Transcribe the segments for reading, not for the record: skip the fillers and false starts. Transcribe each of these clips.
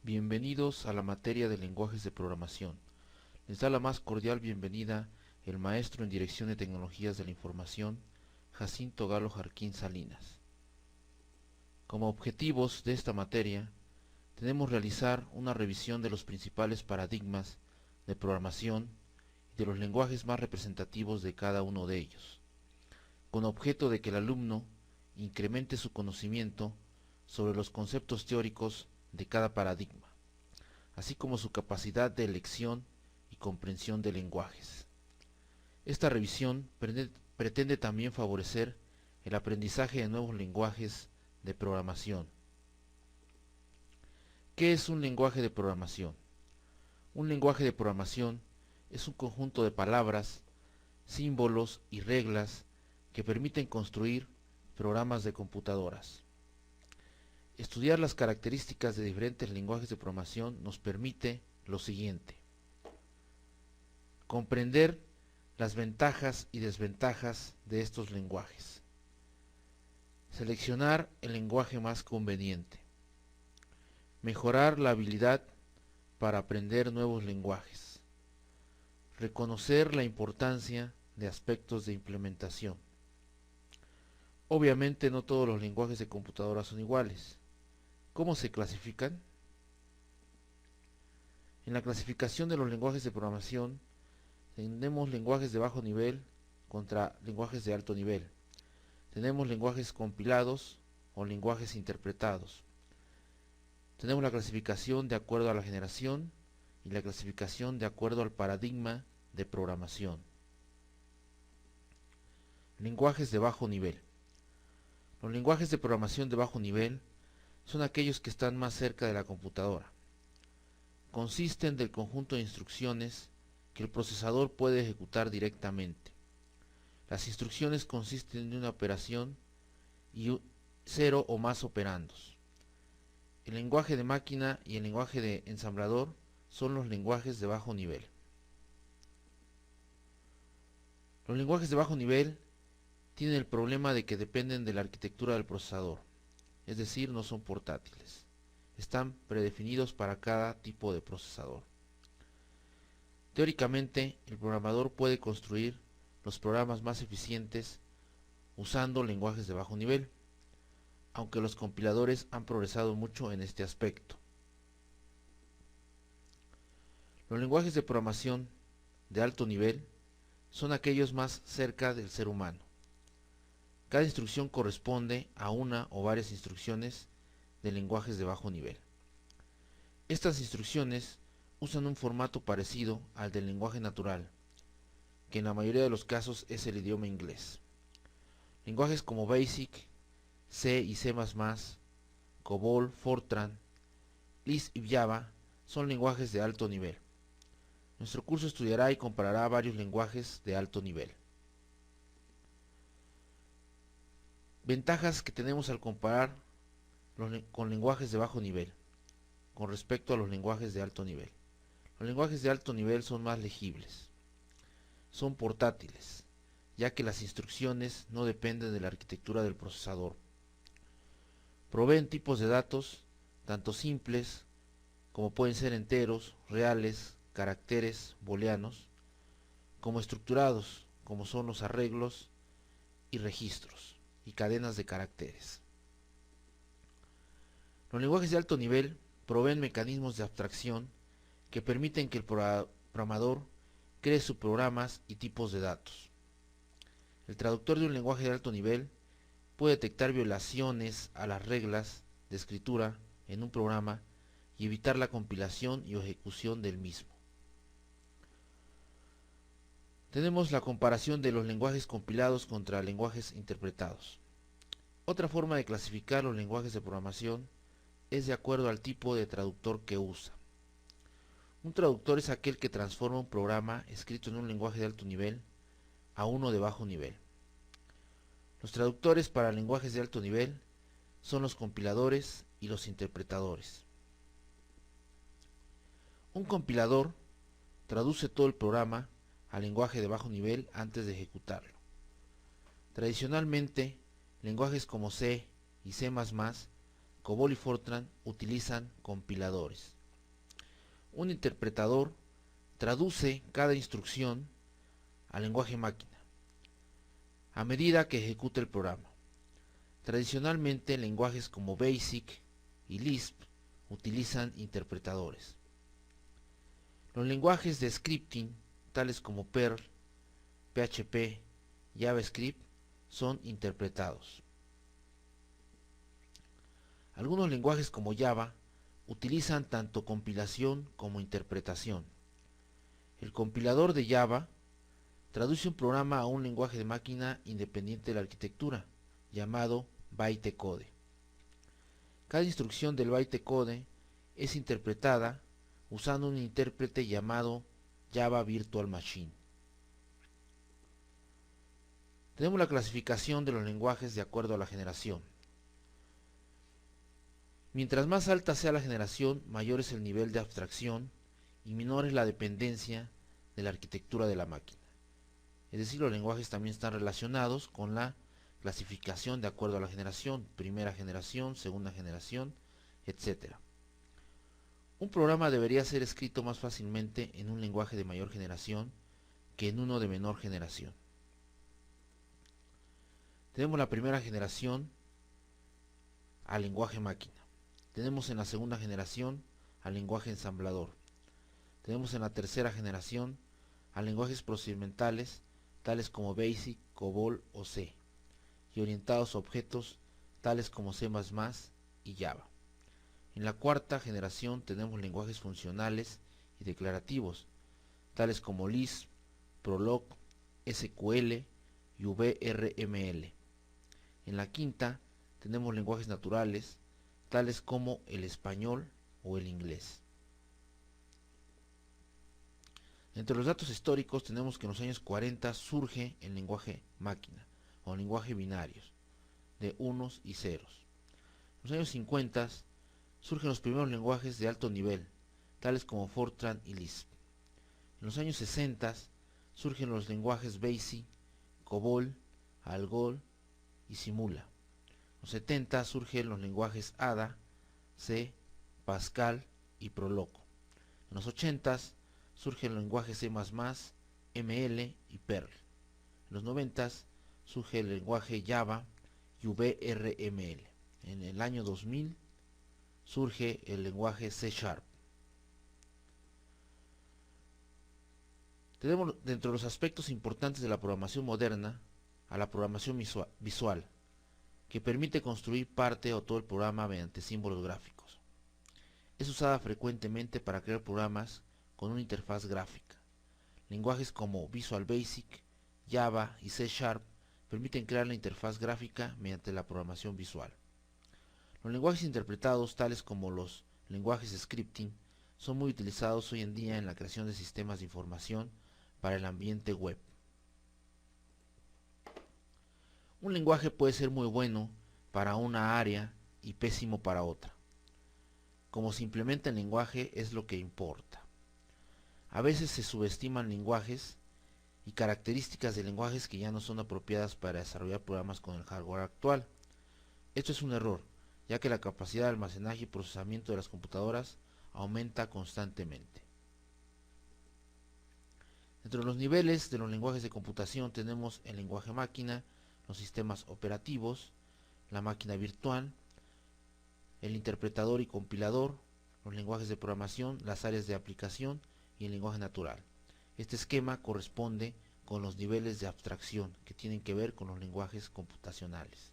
Bienvenidos a la materia de lenguajes de programación. Les da la más cordial bienvenida el maestro en Dirección de Tecnologías de la Información, Jacinto Galo Jarquín Salinas. Como objetivos de esta materia, tenemos realizar una revisión de los principales paradigmas de programación y de los lenguajes más representativos de cada uno de ellos, con objeto de que el alumno incremente su conocimiento sobre los conceptos teóricos de cada paradigma, así como su capacidad de elección y comprensión de lenguajes. Esta revisión pretende también favorecer el aprendizaje de nuevos lenguajes de programación. ¿Qué es un lenguaje de programación? Un lenguaje de programación es un conjunto de palabras, símbolos y reglas que permiten construir programas de computadoras. Estudiar las características de diferentes lenguajes de programación nos permite lo siguiente: comprender las ventajas y desventajas de estos lenguajes, seleccionar el lenguaje más conveniente, mejorar la habilidad para aprender nuevos lenguajes, reconocer la importancia de aspectos de implementación. Obviamente no todos los lenguajes de computadora son iguales. ¿Cómo se clasifican? En la clasificación de los lenguajes de programación tenemos lenguajes de bajo nivel contra lenguajes de alto nivel. Tenemos lenguajes compilados o lenguajes interpretados. Tenemos la clasificación de acuerdo a la generación y la clasificación de acuerdo al paradigma de programación. Lenguajes de bajo nivel. Los lenguajes de programación de bajo nivel son aquellos que están más cerca de la computadora. Consisten del conjunto de instrucciones que el procesador puede ejecutar directamente. Las instrucciones consisten de una operación y 0 o más operandos. El lenguaje de máquina y el lenguaje de ensamblador son los lenguajes de bajo nivel. Los lenguajes de bajo nivel tienen el problema de que dependen de la arquitectura del procesador, es decir, no son portátiles. Están predefinidos para cada tipo de procesador. Teóricamente, el programador puede construir los programas más eficientes usando lenguajes de bajo nivel, aunque los compiladores han progresado mucho en este aspecto. Los lenguajes de programación de alto nivel son aquellos más cerca del ser humano. Cada instrucción corresponde a una o varias instrucciones de lenguajes de bajo nivel. Estas instrucciones usan un formato parecido al del lenguaje natural, que en la mayoría de los casos es el idioma inglés. Lenguajes como BASIC, C y C++, COBOL, Fortran, Lisp y Java son lenguajes de alto nivel. Nuestro curso estudiará y comparará varios lenguajes de alto nivel. Ventajas que tenemos al comparar con lenguajes de bajo nivel con respecto a los lenguajes de alto nivel. Los lenguajes de alto nivel son más legibles. Son portátiles, ya que las instrucciones no dependen de la arquitectura del procesador. Proveen tipos de datos, tanto simples, como pueden ser enteros, reales, caracteres, booleanos, como estructurados, como son los arreglos y registros, y cadenas de caracteres. Los lenguajes de alto nivel proveen mecanismos de abstracción que permiten que el programador cree subprogramas y tipos de datos. El traductor de un lenguaje de alto nivel puede detectar violaciones a las reglas de escritura en un programa y evitar la compilación y ejecución del mismo. Tenemos la comparación de los lenguajes compilados contra lenguajes interpretados. Otra forma de clasificar los lenguajes de programación es de acuerdo al tipo de traductor que usa. Un traductor es aquel que transforma un programa escrito en un lenguaje de alto nivel a uno de bajo nivel. Los traductores para lenguajes de alto nivel son los compiladores y los interpretadores. Un compilador traduce todo el programa al lenguaje de bajo nivel antes de ejecutarlo. Tradicionalmente, lenguajes como C y C++, COBOL y Fortran utilizan compiladores. Un interpretador traduce cada instrucción al lenguaje máquina a medida que ejecuta el programa. Tradicionalmente, lenguajes como BASIC y Lisp utilizan interpretadores. Los lenguajes de scripting, tales como Perl, PHP, JavaScript, son interpretados. Algunos lenguajes como Java utilizan tanto compilación como interpretación. El compilador de Java traduce un programa a un lenguaje de máquina independiente de la arquitectura, llamado bytecode. Cada instrucción del bytecode es interpretada usando un intérprete llamado Java Virtual Machine. Tenemos la clasificación de los lenguajes de acuerdo a la generación. Mientras más alta sea la generación, mayor es el nivel de abstracción y menor es la dependencia de la arquitectura de la máquina. Es decir, los lenguajes también están relacionados con la clasificación de acuerdo a la generación, primera generación, segunda generación, etc. Un programa debería ser escrito más fácilmente en un lenguaje de mayor generación que en uno de menor generación. Tenemos la primera generación al lenguaje máquina. Tenemos en la segunda generación al lenguaje ensamblador. Tenemos en la tercera generación a lenguajes procedimentales tales como BASIC, COBOL o C, y orientados a objetos tales como C++ y Java. En la cuarta generación tenemos lenguajes funcionales y declarativos, tales como Lisp, Prolog, SQL y VRML. En la quinta tenemos lenguajes naturales, tales como el español o el inglés. Entre los datos históricos tenemos que en los años 40 surge el lenguaje máquina o lenguaje binarios, de unos y ceros. En los años 50 surgen los primeros lenguajes de alto nivel, tales como Fortran y Lisp. En los años 60 surgen los lenguajes BASIC, COBOL, ALGOL y Simula. En los 70 surgen los lenguajes Ada, C, Pascal y Prolog. En los 80 surgen los lenguajes C++, ML y Perl. En los 90 surge el lenguaje Java y VRML. En el año 2000 surge el lenguaje C#. Tenemos dentro de los aspectos importantes de la programación moderna a la programación visual, que permite construir parte o todo el programa mediante símbolos gráficos. Es usada frecuentemente para crear programas con una interfaz gráfica. Lenguajes como Visual Basic, Java y C# permiten crear la interfaz gráfica mediante la programación visual. Los lenguajes interpretados, tales como los lenguajes scripting, son muy utilizados hoy en día en la creación de sistemas de información para el ambiente web. Un lenguaje puede ser muy bueno para una área y pésimo para otra. Como se implementa el lenguaje es lo que importa. A veces se subestiman lenguajes y características de lenguajes que ya no son apropiadas para desarrollar programas con el hardware actual. Esto es un error, ya que la capacidad de almacenaje y procesamiento de las computadoras aumenta constantemente. Dentro de los niveles de los lenguajes de computación tenemos el lenguaje máquina, los sistemas operativos, la máquina virtual, el interpretador y compilador, los lenguajes de programación, las áreas de aplicación y el lenguaje natural. Este esquema corresponde con los niveles de abstracción que tienen que ver con los lenguajes computacionales.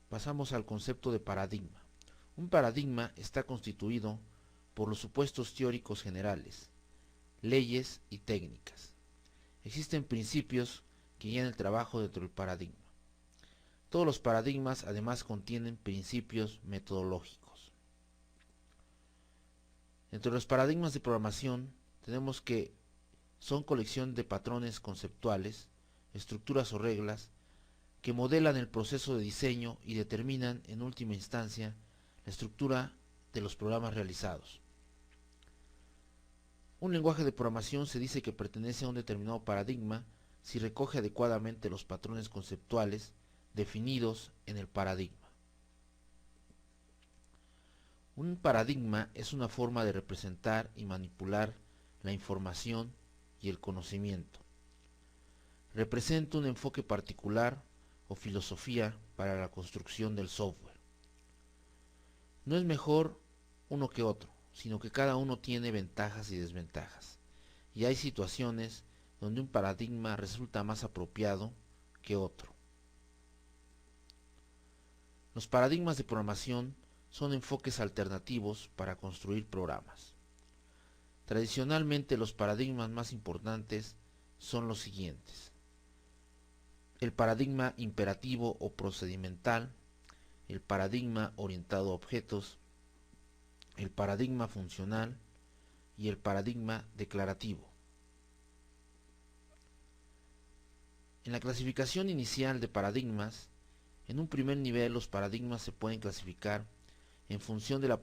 Pasamos al concepto de paradigma. Un paradigma está constituido por los supuestos teóricos generales, leyes y técnicas. Existen principios que guían el trabajo dentro del paradigma. Todos los paradigmas además contienen principios metodológicos. Entre los paradigmas de programación tenemos que son colección de patrones conceptuales, estructuras o reglas que modelan el proceso de diseño y determinan en última instancia la estructura de los programas realizados. Un lenguaje de programación se dice que pertenece a un determinado paradigma si recoge adecuadamente los patrones conceptuales definidos en el paradigma. Un paradigma es una forma de representar y manipular la información y el conocimiento. Representa un enfoque particular o filosofía para la construcción del software. No es mejor uno que otro, sino que cada uno tiene ventajas y desventajas, y hay situaciones donde un paradigma resulta más apropiado que otro. Los paradigmas de programación son enfoques alternativos para construir programas. Tradicionalmente los paradigmas más importantes son los siguientes: el paradigma imperativo o procedimental, el paradigma orientado a objetos, el paradigma funcional y el paradigma declarativo. En la clasificación inicial de paradigmas, en un primer nivel los paradigmas se pueden clasificar en función de la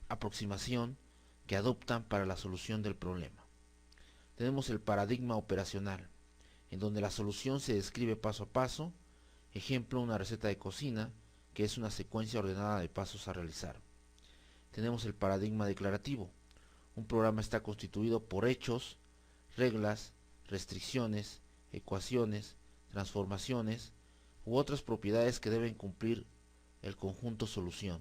aproximación que adoptan para la solución del problema. Tenemos el paradigma operacional, en donde la solución se describe paso a paso, ejemplo una receta de cocina, que es una secuencia ordenada de pasos a realizar. Tenemos el paradigma declarativo, un programa está constituido por hechos, reglas, restricciones, ecuaciones, transformaciones u otras propiedades que deben cumplir el conjunto solución.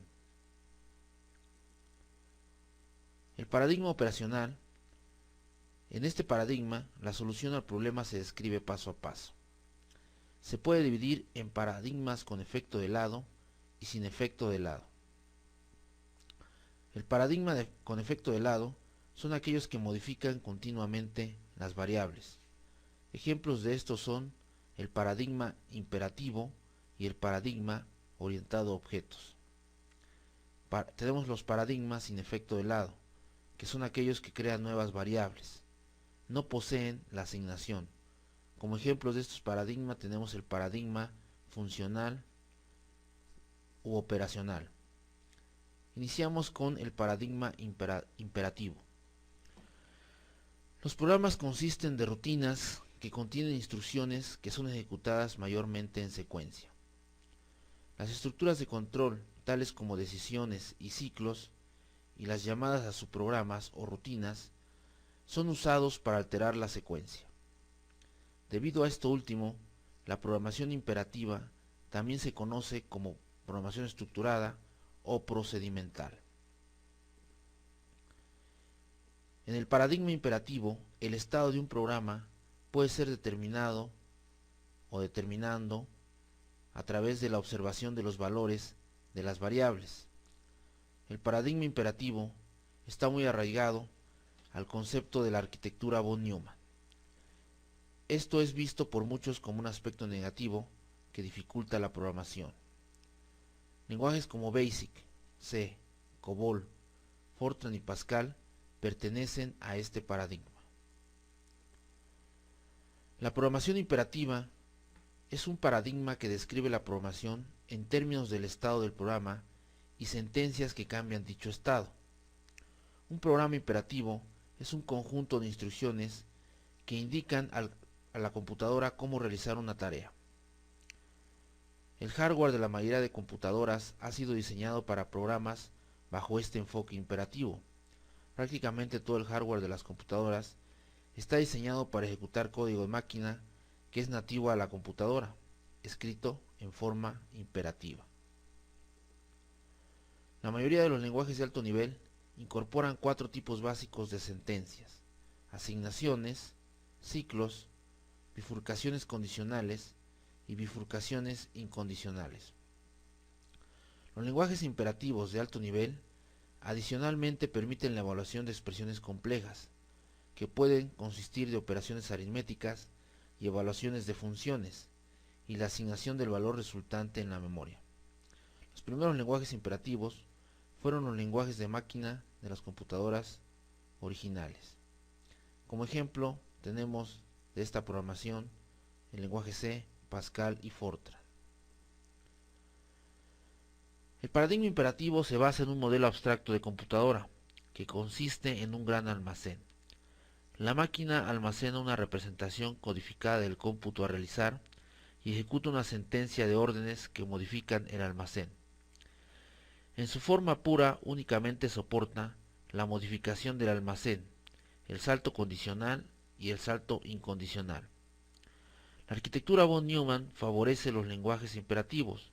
El paradigma operacional. En este paradigma, la solución al problema se describe paso a paso. Se puede dividir en paradigmas con efecto de lado y sin efecto de lado. El paradigma con efecto de lado son aquellos que modifican continuamente las variables. Ejemplos de estos son el paradigma imperativo y el paradigma orientado a objetos. Tenemos los paradigmas sin efecto de lado, que son aquellos que crean nuevas variables. No poseen la asignación. Como ejemplos de estos paradigmas tenemos el paradigma funcional u operacional. Iniciamos con el paradigma imperativo. Los programas consisten de rutinas que contienen instrucciones que son ejecutadas mayormente en secuencia. Las estructuras de control, tales como decisiones y ciclos, y las llamadas a subprogramas o rutinas, son usados para alterar la secuencia. Debido a esto último, la programación imperativa también se conoce como programación estructurada o procedimental. En el paradigma imperativo, el estado de un programa puede ser determinado o determinando a través de la observación de los valores de las variables. El paradigma imperativo está muy arraigado al concepto de la arquitectura von Neumann. Esto es visto por muchos como un aspecto negativo que dificulta la programación. Lenguajes como BASIC, C, COBOL, Fortran y Pascal pertenecen a este paradigma. La programación imperativa es un paradigma que describe la programación en términos del estado del programa y sentencias que cambian dicho estado. Un programa imperativo es un conjunto de instrucciones que indican a la computadora cómo realizar una tarea. El hardware de la mayoría de computadoras ha sido diseñado para programas bajo este enfoque imperativo. Prácticamente todo el hardware de las computadoras está diseñado para ejecutar código de máquina que es nativo a la computadora, escrito en forma imperativa. La mayoría de los lenguajes de alto nivel incorporan 4 tipos básicos de sentencias: asignaciones, ciclos, bifurcaciones condicionales y bifurcaciones incondicionales. Los lenguajes imperativos de alto nivel adicionalmente permiten la evaluación de expresiones complejas, que pueden consistir de operaciones aritméticas y evaluaciones de funciones, y la asignación del valor resultante en la memoria. Los primeros lenguajes imperativos fueron los lenguajes de máquina de las computadoras originales. Como ejemplo, tenemos de esta programación el lenguaje C, Pascal y Fortran. El paradigma imperativo se basa en un modelo abstracto de computadora, que consiste en un gran almacén. La máquina almacena una representación codificada del cómputo a realizar y ejecuta una sentencia de órdenes que modifican el almacén. En su forma pura únicamente soporta la modificación del almacén, el salto condicional y el salto incondicional. La arquitectura von Neumann favorece los lenguajes imperativos,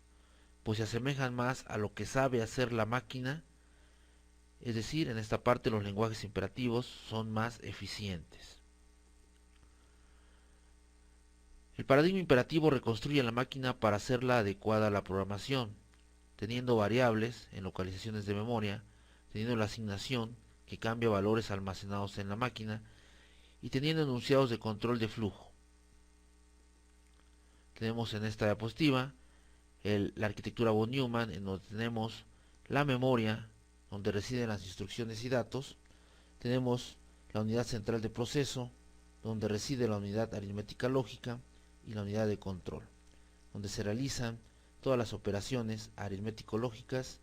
pues se asemejan más a lo que sabe hacer la máquina, es decir, en esta parte los lenguajes imperativos son más eficientes. El paradigma imperativo reconstruye la máquina para hacerla adecuada a la programación, teniendo variables en localizaciones de memoria, teniendo la asignación que cambia valores almacenados en la máquina y teniendo enunciados de control de flujo. Tenemos en esta diapositiva la arquitectura von Neumann, en donde tenemos la memoria, donde residen las instrucciones y datos. Tenemos la unidad central de proceso, donde reside la unidad aritmética lógica y la unidad de control, donde se realizan todas las operaciones aritmético-lógicas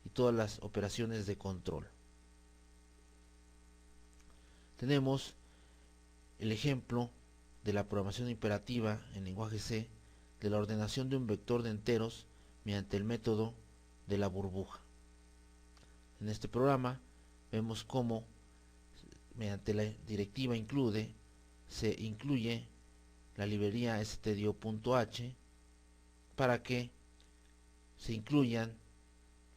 y todas las operaciones de control. Tenemos el ejemplo de la programación imperativa en lenguaje C de la ordenación de un vector de enteros mediante el método de la burbuja. En este programa vemos cómo mediante la directiva include se incluye la librería stdio.h para que se incluyan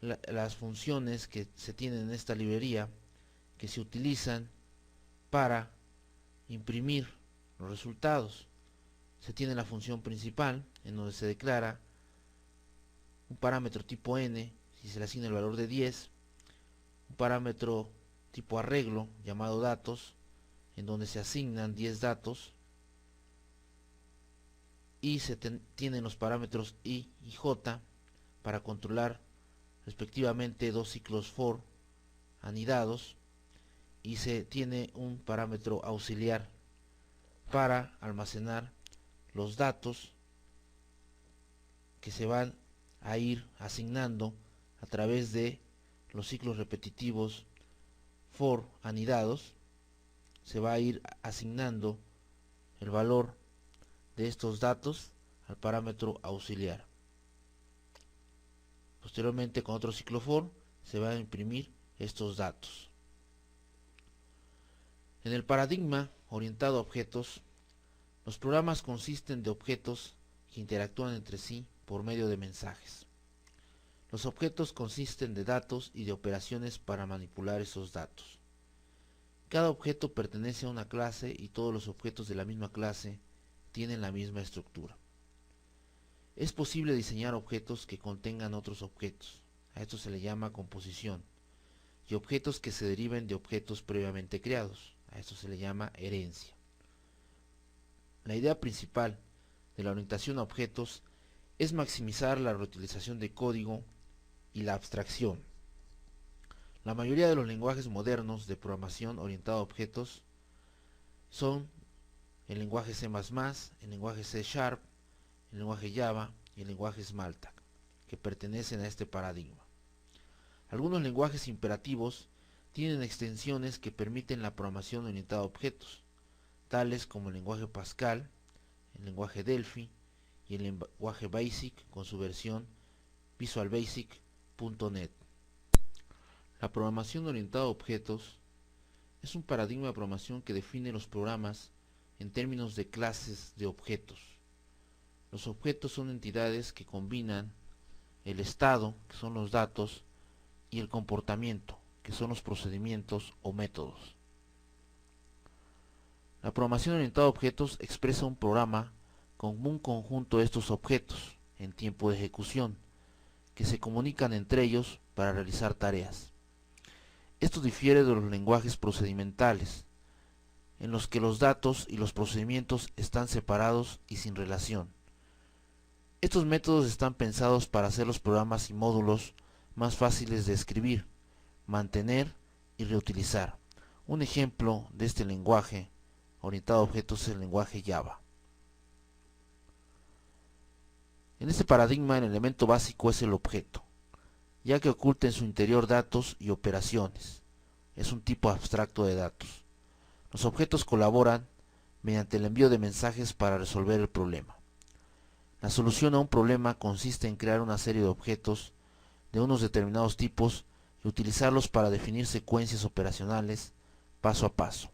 las funciones que se tienen en esta librería, que se utilizan para imprimir los resultados. Se tiene la función principal, en donde se declara un parámetro tipo n si se le asigna el valor de 10, un parámetro tipo arreglo llamado datos, en donde se asignan 10 datos, y se tienen los parámetros i y j para controlar respectivamente dos ciclos for anidados, y se tiene un parámetro auxiliar para almacenar los datos que se van a ir asignando a través de los ciclos repetitivos for anidados. Se va a ir asignando el valor de estos datos al parámetro auxiliar. Posteriormente, con otro ciclo for se van a imprimir estos datos. En el paradigma orientado a objetos, los programas consisten de objetos que interactúan entre sí por medio de mensajes. Los objetos consisten de datos y de operaciones para manipular esos datos. Cada objeto pertenece a una clase y todos los objetos de la misma clase tienen la misma estructura. Es posible diseñar objetos que contengan otros objetos. A esto se le llama composición. Y objetos que se deriven de objetos previamente creados. A esto se le llama herencia. La idea principal de la orientación a objetos es maximizar la reutilización de código y la abstracción. La mayoría de los lenguajes modernos de programación orientada a objetos son el lenguaje C++, el lenguaje C#, el lenguaje Java y el lenguaje Smalltalk, que pertenecen a este paradigma. Algunos lenguajes imperativos tienen extensiones que permiten la programación orientada a objetos, tales como el lenguaje Pascal, el lenguaje Delphi y el lenguaje BASIC con su versión visualbasic.net. La programación orientada a objetos es un paradigma de programación que define los programas en términos de clases de objetos. Los objetos son entidades que combinan el estado, que son los datos, y el comportamiento, que son los procedimientos o métodos. La programación orientada a objetos expresa un programa con un conjunto de estos objetos en tiempo de ejecución, que se comunican entre ellos para realizar tareas. Esto difiere de los lenguajes procedimentales, en los que los datos y los procedimientos están separados y sin relación. Estos métodos están pensados para hacer los programas y módulos más fáciles de escribir, mantener y reutilizar. Un ejemplo de este lenguaje orientado a objetos es el lenguaje Java. En este paradigma el elemento básico es el objeto, ya que oculta en su interior datos y operaciones. Es un tipo abstracto de datos. Los objetos colaboran mediante el envío de mensajes para resolver el problema. La solución a un problema consiste en crear una serie de objetos de unos determinados tipos y utilizarlos para definir secuencias operacionales paso a paso.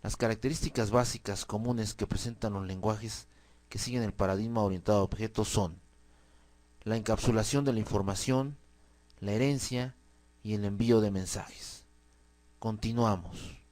Las características básicas comunes que presentan los lenguajes que siguen el paradigma orientado a objetos son la encapsulación de la información, la herencia y el envío de mensajes. Continuamos.